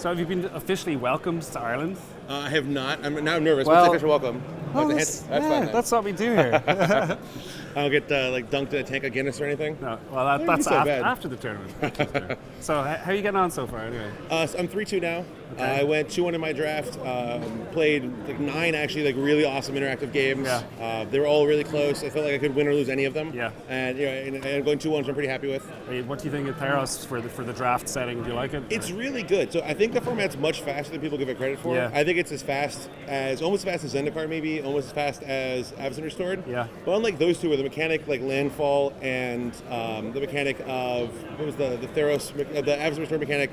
So have you been officially welcomed to Ireland? I have not. I'm now nervous. Well, What's the official welcome? Well, That's fine. that's what we do here. I don't get dunked in a tank of Guinness or anything. No, well, that's so bad. after the tournament. So how are you getting on so far anyway? So I'm 3-2 now. Okay. I went 2-1 in my draft. Played like 9 actually like really awesome interactive games. Yeah. They were all really close. I felt like I could win or lose any of them. Yeah. And and going 2-1, which I'm pretty happy with. Hey, what do you think of Theros for the draft setting? Do you like it? It's really good. So I think the format's much faster than people give it credit for. Yeah. I think it's almost as fast as Zendikar maybe, almost as fast as Avacyn Restored. Yeah. But unlike those two, where the mechanic like landfall and the mechanic of what was the Theros, the Avacyn Restored mechanic.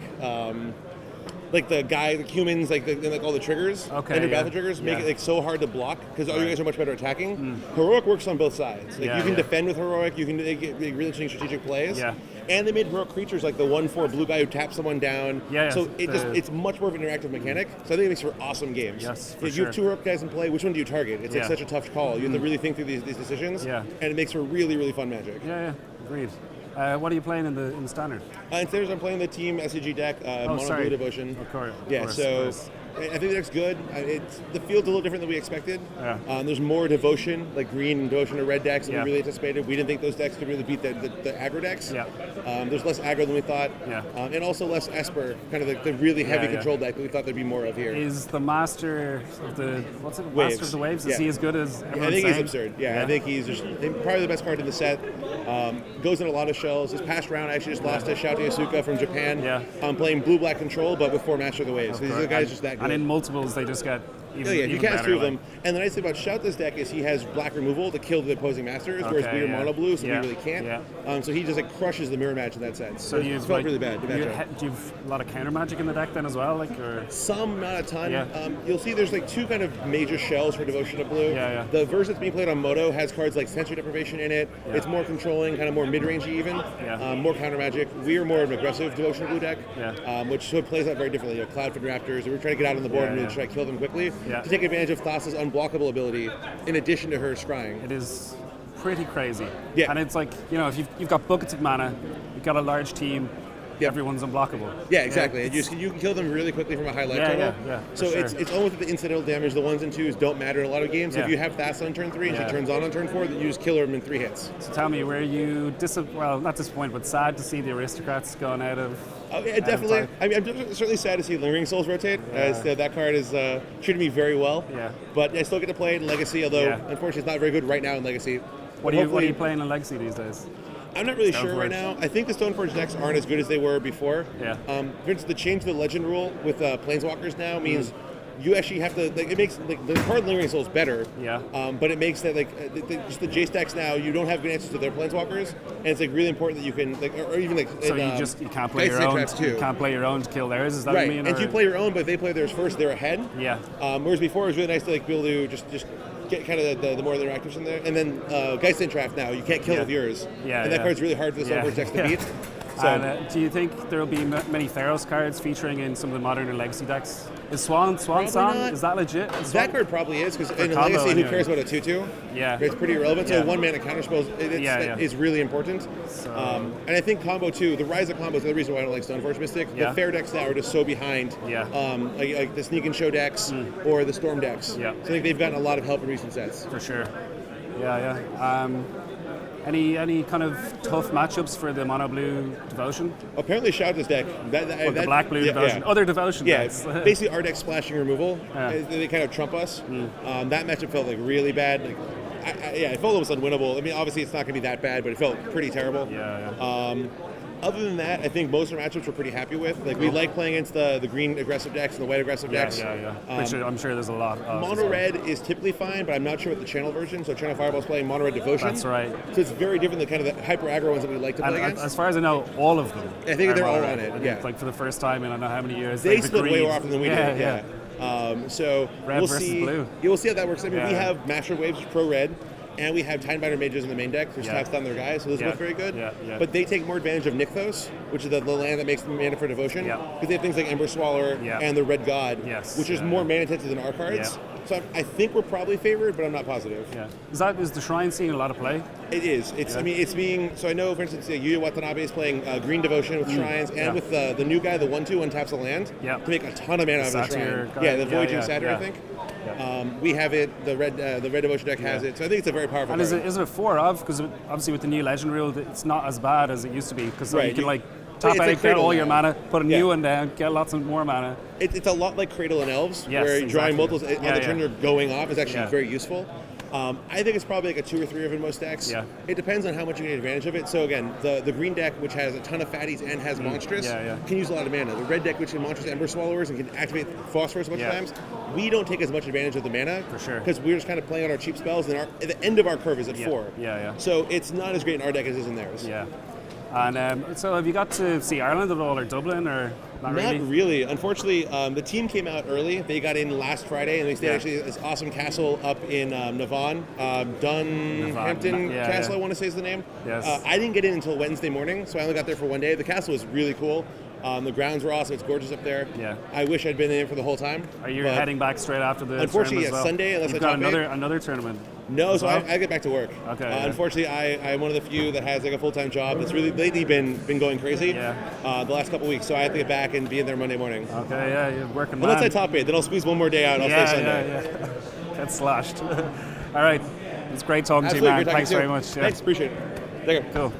Like the humans, like all the triggers, battle triggers, make it like so hard to block because all you guys are much better attacking. Heroic works on both sides. Like you can defend with Heroic, you can get really interesting strategic plays. Yeah. And they made Heroic creatures like the 1/4 blue guy who taps someone down. So it's much more of an interactive mechanic. So I think it makes for awesome games. Yes, if you have 2 Heroic guys in play, which one do you target? It's like such a tough call. You have to really think through these decisions. Yeah. And it makes for really, really fun Magic. Yeah, agreed. What are you playing in the standard? Instead, I'm playing the team SCG deck, Mono Blue Devotion. Of course. I think the deck's good. The field's a little different than we expected. Yeah. There's more Devotion, like green Devotion or red decks than we really anticipated. We didn't think those decks could really beat the aggro decks. Yeah. There's less aggro than we thought. Yeah. And also less Esper, kind of the really heavy control deck that we thought there'd be more of here. Is the Master of the Waves. Master of the Waves? Is he as good as everyone's I think saying? he's absurd. I think he's just probably the best card in the set. Goes in a lot of shells. This past round, I actually just lost to Shouty Asuka from Japan. Playing blue-black control, but with 4 Master of the Waves. These guys just that good. And in multiples, they just get even you cast 2 of better, them. And the nice thing about Shouta's deck is he has black removal to kill the opposing masters, whereas we are mono blue, so we really can't. So he just crushes the mirror match in that sense. So it felt really bad. Do you have a lot of counter magic in the deck then as well? Some, not a ton. Yeah. You'll see there's 2 kind of major shells for Devotion of Blue. The version that's being played on Moto has cards like Sensory Deprivation in it. It's more controlling, kind of more mid-rangey even. More counter magic. We are more of an aggressive Devotion of Blue deck, which plays out very differently. Cloud-Fed Raptors, we're trying to get out on the board and really try to kill them quickly to take advantage of Thassa's unblockable ability in addition to her scrying. It is pretty crazy. Yeah. And it's if you've got buckets of mana, you've got a large team, everyone's unblockable. Yeah, exactly. You can kill them really quickly from a high life total. So it's almost the incidental damage. The 1s and 2s don't matter in a lot of games. If you have Thassa on turn 3 and she turns on turn 4, then you just kill her in 3 hits. So tell me, were you not disappointed, but sad to see the Aristocrats going out of? Oh yeah, definitely. I'm certainly sad to see Lingering Souls rotate, as that card has treated me very well. Yeah. But I still get to play it in Legacy, although unfortunately it's not very good right now in Legacy. What are you playing in Legacy these days? I'm not really sure right now. I think the Stoneforge decks aren't as good as they were before. Yeah. For instance, the change to the Legend rule with Planeswalkers now means you actually have to it makes the card Lingering Souls better. Yeah. But it makes that just the Jace decks now you don't have good answers to their Planeswalkers, and it's really important that you can or even so you can't play your own. You can't play your own to kill theirs. Is that what you mean? And if you play your own, but if they play theirs first, they're ahead. Yeah. Whereas before it was really nice to be able to just get kind of the more interactives in there, and then Geist Entraft now you can't kill with yours. And that card's really hard for the Stoneforge decks to beat. So, and do you think there will be many Theros cards featuring in some of the modern or Legacy decks? Is Swan Song, is that legit? That card probably is, because in Legacy, who cares about a 2/2? Yeah. It's pretty irrelevant, so 1 mana counterspells is really important. So, and I think combo too, the rise of combos is the reason why I don't like Stoneforge Mystic. The fair decks now are just so behind, like the Sneak and Show decks or the Storm decks. So I think they've gotten a lot of help in recent sets. For sure. Any kind of tough matchups for the mono blue Devotion? Apparently Shouta's deck. The black blue Devotion. Other Devotion decks. Basically our deck splashing removal. They kind of trump us. That matchup felt really bad. It felt almost unwinnable. I mean, obviously it's not going to be that bad, but it felt pretty terrible. Other than that, I think most of our matchups we're pretty happy with. We like playing against the green aggressive decks and the white aggressive decks. Which I'm sure there's a lot of. Mono red is typically fine, but I'm not sure what the channel version. So Channel Fireball's playing mono red Devotion. That's right. So it's very different than kind of the hyper aggro ones that we like to play against. As far as I know, all of them. I think they're all on it. For the first time in I don't know how many years. They split way more often than we did. So red we'll versus see. blue. We'll see how that works. I mean, we have Master Waves pro red. And we have Timebinder Mages in the main deck, which taps down their guys, so those look very good. But they take more advantage of Nykthos, which is the land that makes the mana for Devotion. Because they have things like Ember Swaller and the Red God, which is more mana intensive than our cards. So I think we're probably favored, but I'm not positive. Yeah. Is the Shrine seeing a lot of play? It is. It's. I mean, it's being. So I know, for instance, Yuya Watanabe is playing Green Devotion with Shrines, and with the new guy, the 1/2 untaps the land to make a ton of mana out of the Shrine. Guy. The Voyaging Satyr, I think. Yeah. We have it. The red Devotion deck has it. So I think it's a very powerful card. And is it a 4-of? Because obviously with the new Legend rule, it's not as bad as it used to be. Because you can like top out, get all your mana, put a new one down, get lots of more mana. It's a lot like Cradle and Elves, where drawing multiples on the turn you're going off is actually very useful. I think it's probably like a 2 or 3 of in most decks. Yeah. It depends on how much you get advantage of it. So again, the green deck, which has a ton of fatties and has monstrous, can use a lot of mana. The red deck, which can monstrous Ember Swallowers and can activate Phosphorus a bunch of times, we don't take as much advantage of the mana. For sure. Because we're just kind of playing out our cheap spells, and the end of our curve is at 4. So it's not as great in our deck as it is in theirs. Yeah. And so have you got to see Ireland at all, or Dublin, or not really? Not really. Unfortunately, the team came out early. They got in last Friday, and they stayed actually at this awesome castle up in Navan. Dunhampton Castle, I want to say is the name. Yes. I didn't get in until Wednesday morning, so I only got there for one day. The castle was really cool. The grounds were awesome. It's gorgeous up there. Yeah. I wish I'd been there for the whole time. Are you heading back straight after the unfortunately, tournament as well? Sunday, unless You've I got another tournament. No, so I get back to work. Okay. Unfortunately, I'm one of the few that has like a full-time job that's really lately been going crazy. The last couple weeks, so I have to get back and be in there Monday morning. Okay, yeah, you're working. Unless I top 8, then I'll squeeze one more day out. And I'll stay Sunday. Yeah. Get slashed. All right, it's great talking to you, man. Thanks very much. Thanks, appreciate it. Take care. Cool.